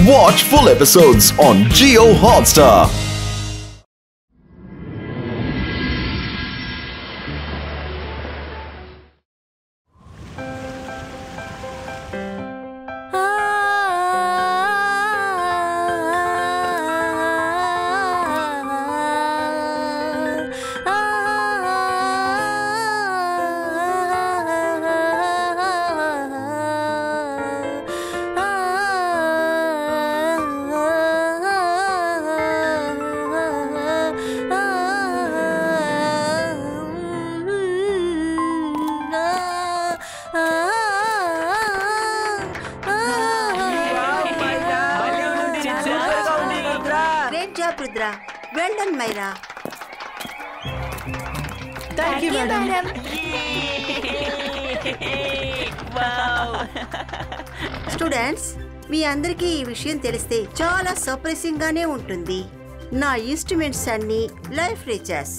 Watch full episodes on Jio Hotstar. Rudra, well done, Myra. Thank you, madam. Wow. Students, మీ అందరికీ ఈ విషయం తెలిస్తే చాలా సర్ప్రైజింగ్ గానే ఉంటుంది. నా ఇన్స్ట్రుమెంట్స్ అన్ని లైఫ్ రీచర్స్.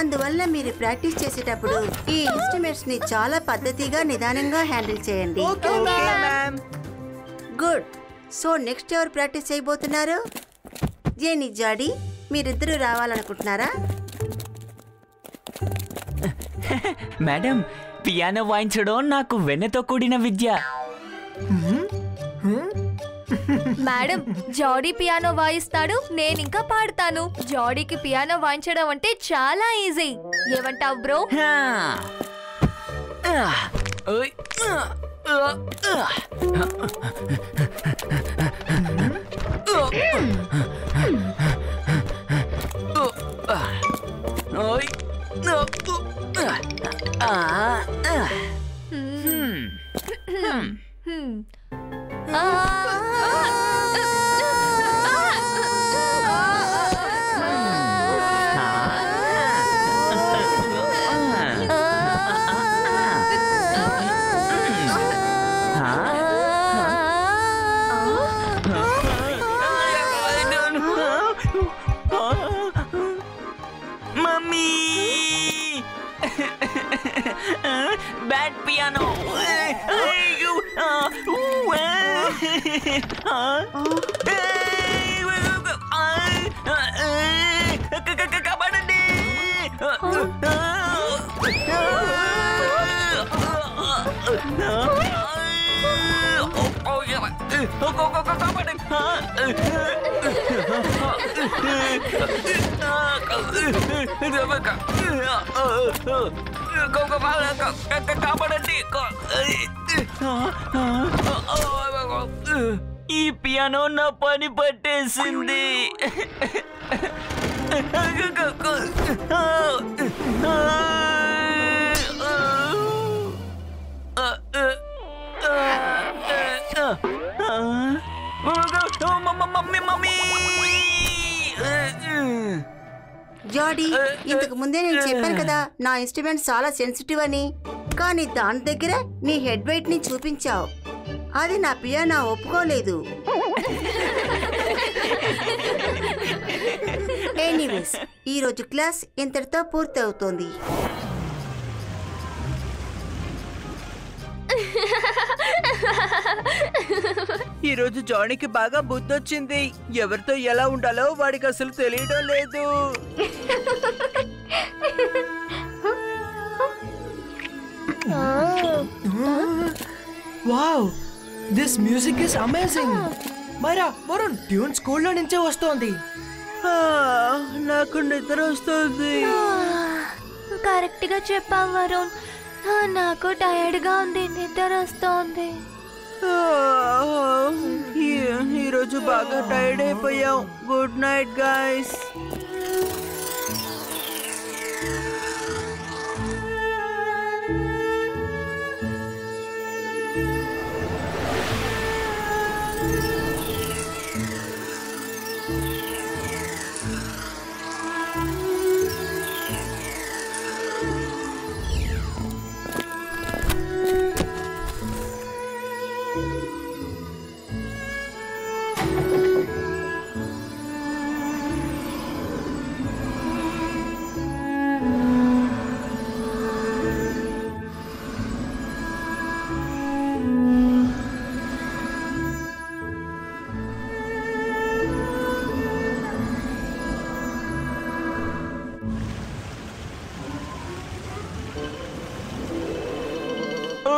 అందువల్ల మీరు ప్రాక్టీస్ చేసేటప్పుడు ఈ ఇన్స్ట్రుమెంట్స్ ని చాలా పద్ధతిగా నిదానంగా హ్యాండిల్ చేయండి. Okay ma'am. Good. So next ఎవరు ప్రాక్టీస్ చేయబోతున్నారు? జేని జాడి, మీరిద్దరూ రావాలనుకుంటున్నారా? మేడం, పియానో వాయించడం నాకు వెన్నతో కూడిన విద్య. మేడం, జాడీ పియానో వాయిస్తాడు, నేను ఇంకా పాడతాను. జాడీకి పియానో వాయించడం అంటే చాలా ఈజీ. ఏమంటావు బ్రో? Bad piano. ఈ పియానో నా పని పట్టేసింది. జాడీ, ఇంతకు ముందే నేను చెప్పాను కదా నా ఇన్స్ట్రుమెంట్ చాలా సెన్సిటివ్ అని. కానీ దాని దగ్గర నీ హెడ్ వెయిట్ ని చూపించావు. అది నా పియానో ఒప్పుకోలేదు. ఎనీవేస్, ఈరోజు క్లాస్ ఇంతటితో పూర్తి అవుతోంది. ఈరోజు జానీకి బాగా బుద్ధొచ్చింది. ఎవరితో ఎలా ఉండాలో వాడికి అసలు తెలియడం లేదు. Wow, this music is amazing. Myra, Varun, tune స్కూల్లో నుంచే వస్తోంది. నాకు నిద్ర వస్తుంది. కరెక్ట్ గా చెప్పావు వరుణ్. నాకు టైర్డ్ గా ఉంది, నిద్ర వస్తోంది. ఈరోజు బాగా టైర్డ్ అయిపోయాం. Good night guys.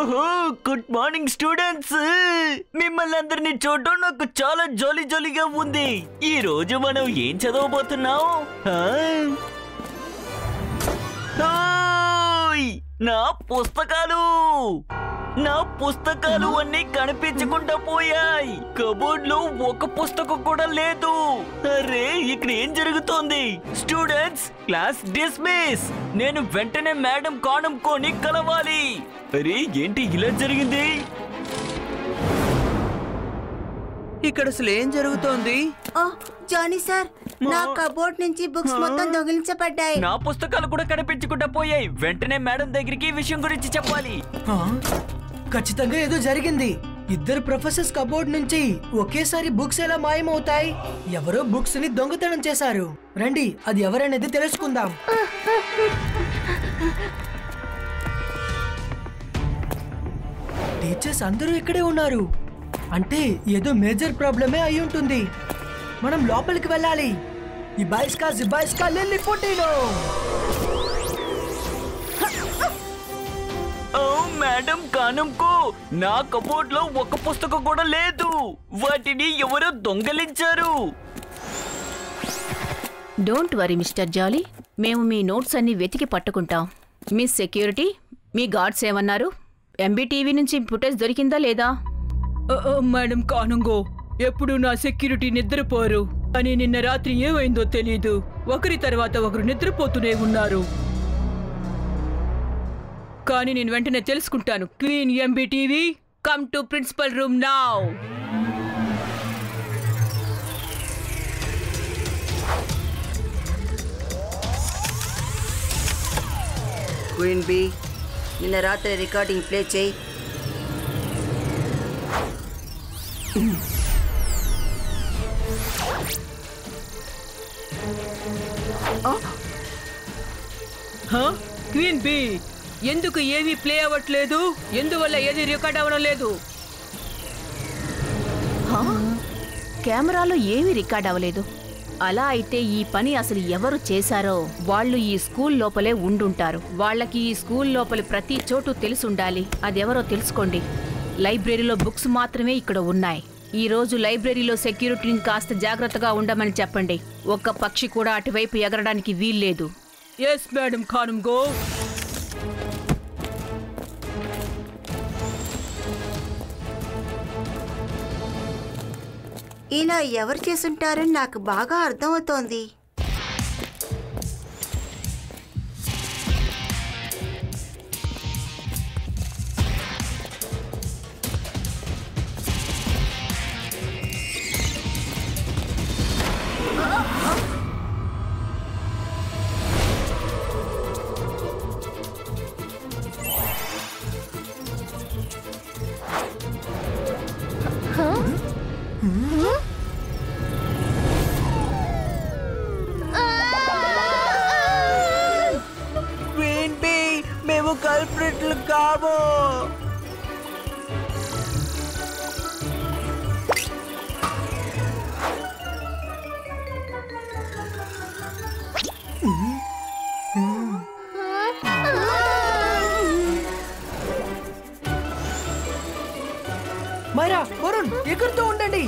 ఓహో, గుడ్ మార్నింగ్ స్టూడెంట్స్. మిమ్మల్ని అందరినీ చూడడం నాకు చాలా జాలీగా ఉంది. ఈ రోజు మనం ఏం చదవబోతున్నాం? నా పుస్తకాలు అన్నీ కనిపించకుండా పోయాయి. కబోర్డ్ లో ఒక పుస్తకం కూడా లేదు. అరే, ఇక్కడ ఏం జరుగుతోంది? Students, class dismiss. నేను వెంటనే మేడం కానంకోని కలవాలి. అరే, ఏంటి ఇలా జరిగింది? ఇక్కడ అసలు ఏం జరుగుతోంది? జానీ సార్, నా కబోర్డ్ నుంచి బుక్స్ మొత్తం దొంగిలించబడ్డాయి. నా పుస్తకాలు కూడా కనిపించకుండా పోయాయి. వెంటనే మేడం దగ్గరికి ఈ విషయం గురించి చెప్పాలి. ఖచ్చితంగా ఏదో జరిగింది. ఇద్దరు ప్రొఫెసర్స్ కబోర్డ్ నుంచి ఒకేసారి బుక్స్ ఎలా మాయమవుతాయి? ఎవరో బుక్స్ ని దొంగతనం చేశారు. రండి, అది ఎవరనేది తెలుసుకుందాం. టీచర్స్ అందరూ ఇక్కడే ఉన్నారు. అంటే ఏదో మేజర్ ప్రాబ్లమే అయి ఉంటుంది. మనం లోపలికి వెళ్ళాలి. ఈ బాయ్స్కా లిల్లీ ఫుటీనో. ఓ మేడం కానంకో, నా కబోర్డ్ లో ఒక పుస్తకం కూడా లేదు. వాటిని ఎవరో దొంగలించారు. డోంట్ వరీ మిస్టర్ జాలీ, మేము మీ నోట్స్ అన్ని వెతికి పట్టుకుంటాం. మీ సెక్యూరిటీ, మీ గార్డ్స్ ఏమన్నారు? ఎంబీటీవీ నుంచి ఫుటేజ్ దొరికిందా లేదా? మేడం కానుంగో, ఎప్పుడు నా సెక్యూరిటీ నిద్రపోరు. అని నిన్న రాత్రి ఏమైందో తెలీదు. ఒకరి తర్వాత ఒకరు నిద్రపోతూనే ఉన్నారు. కానీ నేను వెంటనే తెలుసుకుంటాను. Queen MBTV, come to principal room now. Queen B, నిన్న రాత్రి రికార్డింగ్ ప్లే చేయి. క్వీన్ బి, ఎందుకు ఏమీ ప్లే అవ్వట్లేదు? ఎందువల్ల ఏది రికార్డ్ అవ్వడం లేదు? కెమెరాలో ఏమీ రికార్డ్ అవ్వలేదు. అలా అయితే ఈ పని అసలు ఎవరు చేశారో వాళ్ళు ఈ స్కూల్ లోపలే ఉండుంటారు. వాళ్ళకి ఈ స్కూల్ లోపలి ప్రతి చోటు తెలుసుండాలి. అదెవరో తెలుసుకోండి. లైబ్రరీలో బుక్స్ మాత్రమే ఇక్కడ ఉన్నాయి. ఈ రోజు లైబ్రరీలో సెక్యూరిటీని కాస్త జాగ్రత్తగా ఉండమని చెప్పండి. ఒక్క పక్షి కూడా అటువైపు ఎగరడానికి వీల్లేదు. Yes madam Kanungo. ఇలా ఎవరు చేసుంటారని నాకు బాగా అర్థమవుతోంది. క్వీన్ బి, మేము కల్ప్రిట్లు కాము. మైరా, వరుణ్, ఎగురుతూ ఉండండి.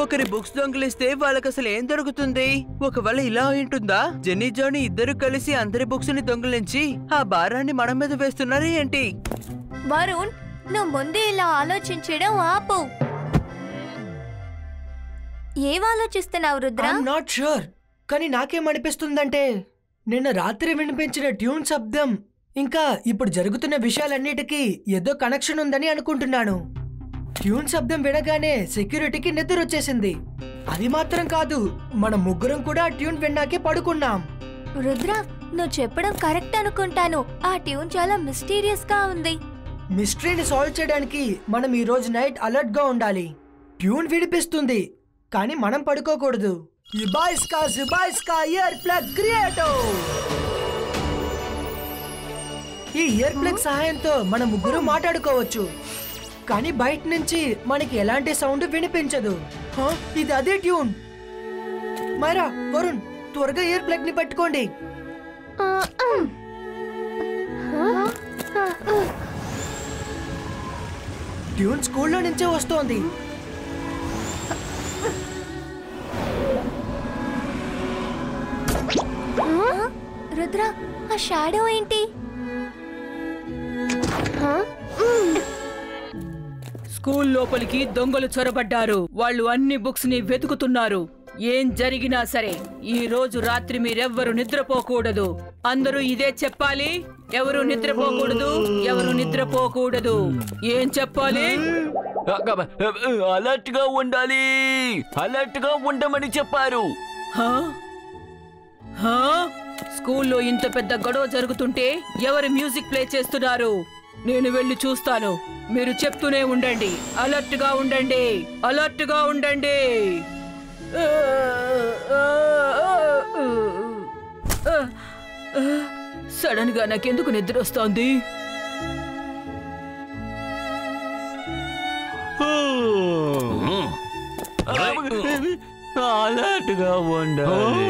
ఒకరి బుక్స్ దొంగిలిస్తే వాళ్ళకి అసలు ఏం దొరుకుతుంది? ఒకవేళ ఇలా ఉంటుందా? జెన్నీ జానీ ఇద్దరు కలిసి అందరి బుక్స్ ని దొంగిలించి ఆ భారాన్ని మన మీద వేస్తున్నారు ఏంటి? వరుణ్, నువ్వు ముందు ఇలా ఆలోచించడం ఆపు. ఏం ఆలోచిస్తున్నావు రుద్ర? నాట్ షూర్, కానీ నాకేమనిపిస్తుందంటే నిన్న రాత్రి వినిపించిన ట్యూన్ శబ్దం ఇంకా ఇప్పుడు జరుగుతున్న విషయాలన్నిటికీ ఏదో కనెక్షన్ ఉందని అనుకుంటున్నాను. ట్యూన్ శబ్దం వినగానే సెక్యూరిటీకి నిద్ర వచ్చేసింది. అది మాత్రం కాదు, మన ముగ్గురం కూడా ట్యూన్ విన్నాకే పడుకున్నాం. రుద్ర, నువ్వు చెప్పడం కరెక్ట్ అనుకుంటాను. ఆ ట్యూన్ చాలా మిస్టీరియస్ గా ఉంది. మిస్టరీని సాల్వ్ చేయడానికి మనం ఈ రోజు నైట్ అలర్ట్ గా ఉండాలి. ట్యూన్ వినిపిస్తుంది, కానీ మనం పడుకోకూడదు. ఇబాయిస్కా ఇయర్ ప్లగ్ క్రియేటో. ఈ ఇయర్ ప్లగ్ సహాయంతో మన ముగ్గురు మాట్లాడుకోవచ్చు, కానీ బయట నుంచి మనకి ఎలాంటి సౌండ్ వినిపించదు. ఇది అదే ట్యూన్. మైరా, వరుణ్, త్వరగా ఇయర్ ప్లగ్ ని పెట్టుకోండి. ట్యూన్ స్కూల్లో నుంచే వస్తోంది. రుద్ర, ఆ షాడో ఏంటి? స్కూల్ లోపలికి దొంగలు చొరబడ్డారు. వాళ్ళు అన్ని బుక్స్ ని వెతుకుతున్నారు. ఏం జరిగినా సరే ఈ రోజు రాత్రి మీరెవ్వరు నిద్రపోకూడదు. అందరూ ఇదే చెప్పాలి. ఎవరు నిద్రపోకూడదు, ఎవరు నిద్రపోకూడదు. ఏం చెప్పాలి? అలర్ట్ గా ఉండాలి, అలర్ట్ గా ఉండమని చెప్పారు. స్కూల్లో ఇంత పెద్ద గొడవ జరుగుతుంటే ఎవరు మ్యూజిక్ ప్లే చేస్తున్నారు? నేను వెళ్ళి చూస్తాను. మీరు చెప్తూనే ఉండండి, అలర్ట్ గా ఉండండి, అలర్ట్ గా ఉండండి. సడన్ గా నాకెందుకు నిద్ర వస్తోంది? అలర్ట్ గా ఉండాలి.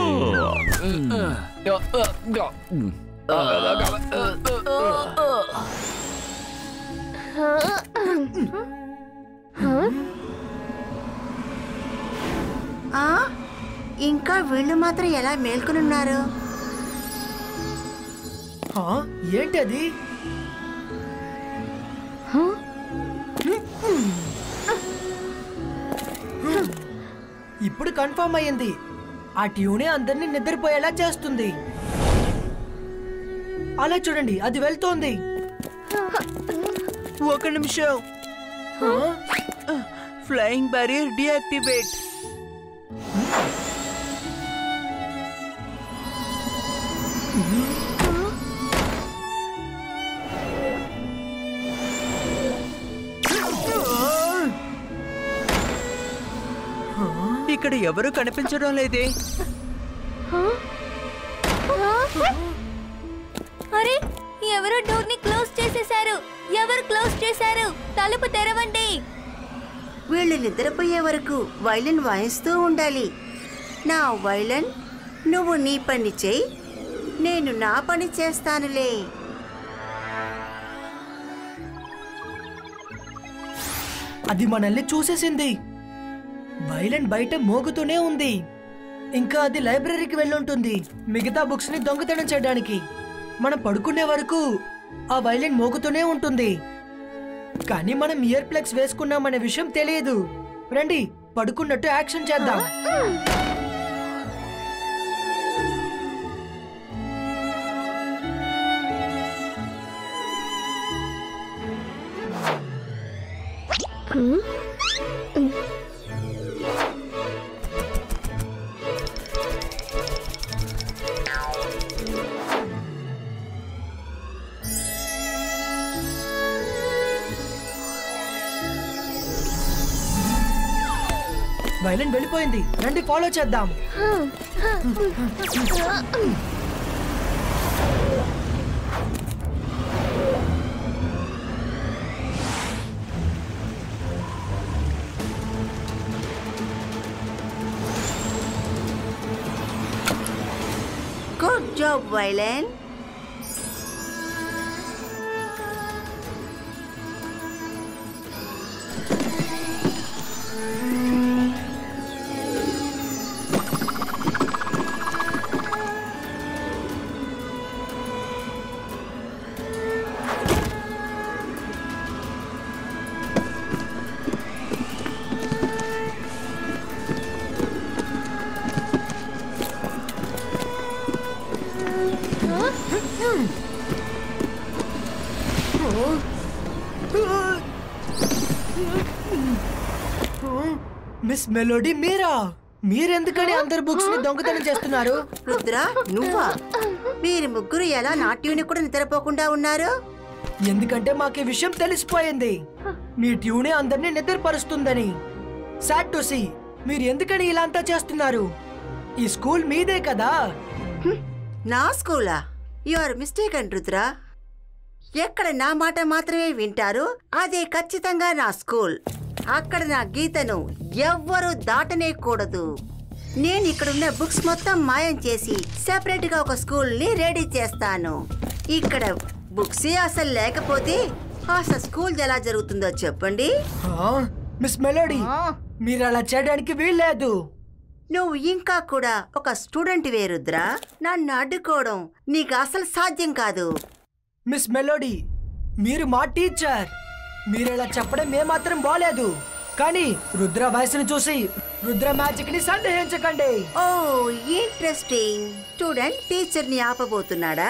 ఇంకా వీళ్ళు మాత్రం ఎలా మేల్కొనున్నారు? ఏంటది? ఇప్పుడు కన్ఫర్మ్ అయ్యింది. ఆ ట్యూనే అందరినీ నిద్రపోయేలా చేస్తుంది. అలా చూడండి, అది వెళ్తోంది. ఒక నిమిషం. Flying barrier deactivate. ఇక్కడ ఎవరు కనిపించడం లేదే. అరే, ఎవరో డోర్ ని క్లోజ్ చేసేశారు. ఎవరు క్లోజ్ చేశారు? తలుపు తెరవండి. వీళ్ళు నిద్రపోయే వరకు వైలన్ వాయిస్తూ ఉండాలి. నా వైలన్, నువ్వు నీ పని చేయి, నేను నా పని చేస్తానులే. అది మనల్ని చూసేసింది. వైలన్ బయట మోగుతూనే ఉంది. ఇంకా అది లైబ్రరీకి వెళ్ళుంటుంది మిగతా బుక్స్ ని దొంగతనం చేయడానికి. మనం పడుకునే వరకు ఆ వైలన్ మోగుతూనే ఉంటుంది, కానీ మనం ఇయర్ ప్లగ్స్ వేసుకున్నామనే విషయం తెలియదు. రండి, పడుకున్నట్టు యాక్షన్ చేద్దాం. వైలన్ వెళ్ళిపోయింది. రండి, ఫాలో చేద్దాం. గుడ్ జాబ్ వైలన్. మిస్ మెలోడీ మీరెందుకని అందరు బుక్స్ ని దొంగతనం చేస్తున్నారు? రుద్ర నువ్వా? మీరు ముగ్గురు ఎలా నాట్యూని కూడా నిద్రపోకుండా ఉన్నారు? ఎందుకంటే మాకు ఈ విషయం తెలిసిపోయింది. మీ ట్యూనే అందరినీ నిద్రపరుస్తుందని. Sad to see. మీరు ఎందుకని ఇలా అంతా చేస్తున్నారు? ఈ స్కూల్ మీదే కదా. నా స్కూలా? You are mistaken Rudra. ఎక్కడ నా మాట మాత్రమే వింటారు అదే ఖచ్చితంగా నా స్కూల్. అక్కడ నా గీతను ఎవ్వరూ దాటనేకూడదు. నేను ఇక్కడున్న బుక్స్ మొత్తం మాయం చేసి సెపరేట్ గా ఒక స్కూల్ ని రెడీ చేస్తాను. ఇక్కడ బుక్సే అసలు లేకపోతే అసలు స్కూల్ ఎలా జరుగుతుందో చెప్పండి. మిస్ మెలోడీ, మీరు అలా చేయడానికి వీల్లేదు. నువ్వు ఇంకా కూడా ఒక స్టూడెంట్ వేరుద్రా. నన్ను అడ్డుకోవడం నీకు అసలు సాధ్యం కాదు. మిస్ మెలోడీ, మీరు మా టీచర్. మీరు ఇలా చెప్పడం ఏమాత్రం బాలేదు. కానీ రుద్ర వయసును చూసి రుద్ర మ్యాజిక్ ని సందేహించకండి. ఓ ఇంట్రెస్టింగ్. స్టూడెంట్ టీచర్ ని ఆపబోతున్నాడా?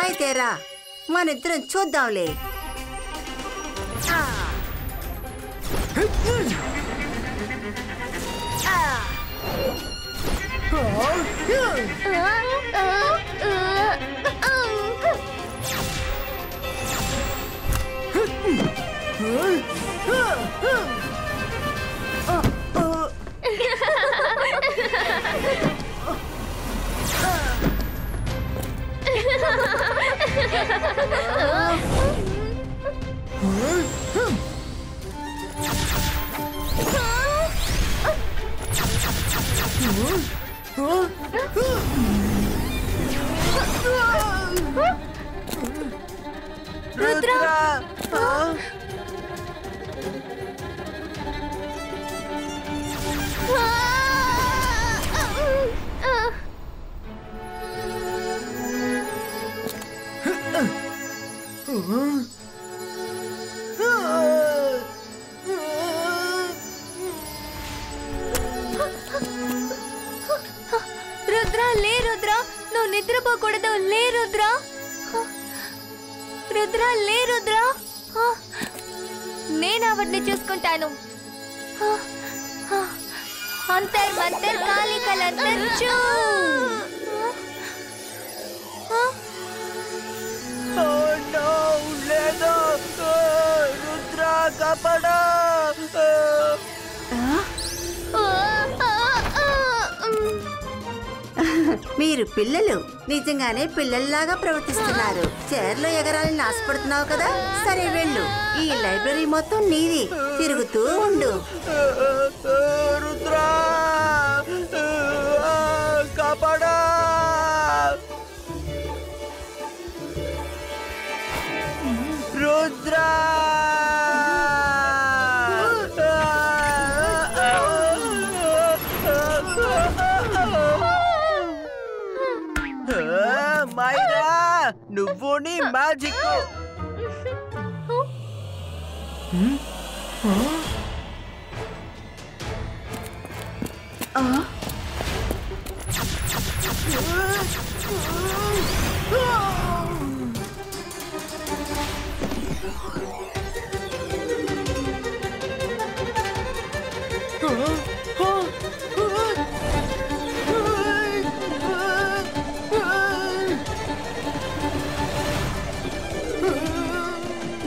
అయితే రా, మనిద్దరం చూద్దాంలే. రుద్ర, రుద్ర లే. రుద్ర, నువ్వు నిద్రపోకూడదు. లే రుద్ర. రుద్ర లే. రుద్ర, నేను ఆవిడ్ని చూసుకుంటాను. అంతర్ మంతర్ కాళీ కలంతర్ చూ. రుద్ర కాపాడా. మీరు పిల్లలు నిజంగానే పిల్లల్లాగా ప్రవర్తిస్తున్నారు. చైర్లో ఎగరాలని ఆశపడుతున్నావు కదా. సరే వెళ్ళు. ఈ లైబ్రరీ మొత్తం నీది. తిరుగుతూ ఉండు. రుద్ర కాపాడా. రుద్ర మైరా, నువ్వు నీ మ్యాజిక్.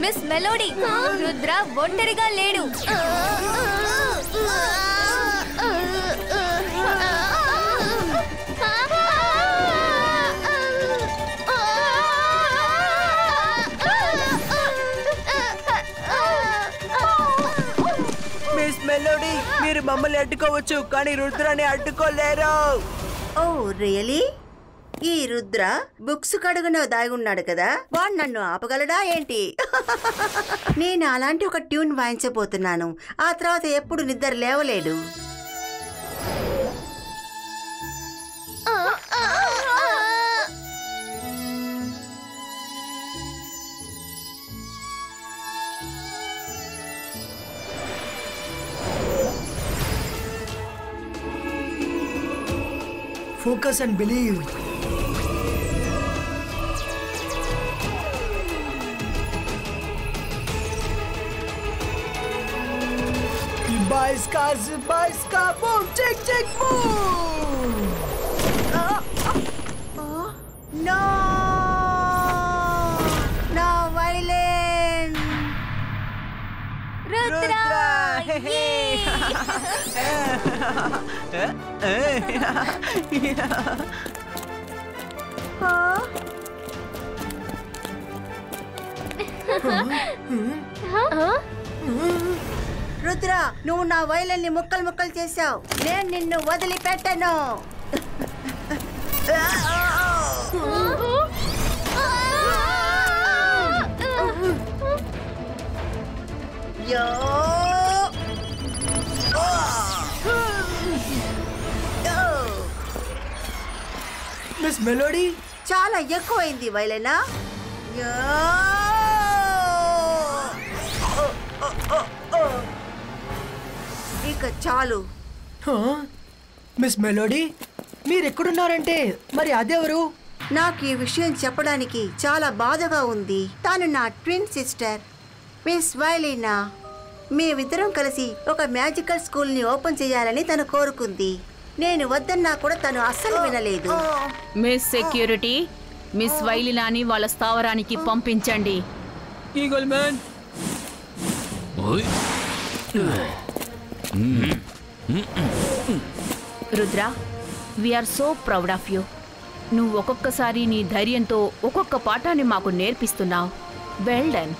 మిస్ మెలోడీ, రుద్ర ఒంటరిగా లేడు. మిస్ మెలోడీ, మీరు మమ్మల్ని అడ్డుకోవచ్చు కానీ రుద్రాన్ని అడ్డుకోలేరు. Oh really? ఈ రుద్ర బుక్స్ కడుగున దాగున్నాడు కదా, వాడు నన్ను ఆపగలడా ఏంటి? నేను అలాంటి ఒక ట్యూన్ వాయించబోతున్నాను. ఆ తర్వాత ఎప్పుడు నిద్ర లేవలేడు. Focus and believe. బాయ్స్ కా boom chick chick boom. No no వైలెన్. రుద్ర రుద్ర, నువ్వు నా వైలెన్ ని ముక్కలు ముక్కలు చేశావు. నేను నిన్ను వదిలిపెట్టను. యో మిస్ మెలోడీ, చాలా ఎక్కువైంది వైలెనా. ఇక చాలు. మిస్ మెలోడీ, మీరెక్కడున్నారంటే మరి అదెవరు? నాకు ఈ విషయం చెప్పడానికి చాలా బాధగా ఉంది. తను నా ట్విన్ సిస్టర్ మిస్ వైలీనా. మేమిద్దరం కలిసి ఒక మ్యాజికల్ స్కూల్ని ఓపెన్ చేయాలని తను కోరుకుంది. నేను వద్దన్నా కూడా తను అస్సలు వినలేదు. మిస్ సెక్యూరిటీ, మిస్ వైలినాని వాళ్ళ స్థావరానికి పంపించండి. Eagle man. Rudra, we're so proud of you. నువ్వు ఒక్కొక్కసారి నీ ధైర్యంతో ఒక్కొక్క పాఠాన్ని మాకు నేర్పిస్తున్నావు. Well done.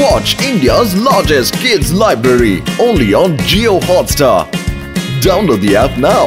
Watch India's largest kids library only on Jio Hotstar. Download the app now.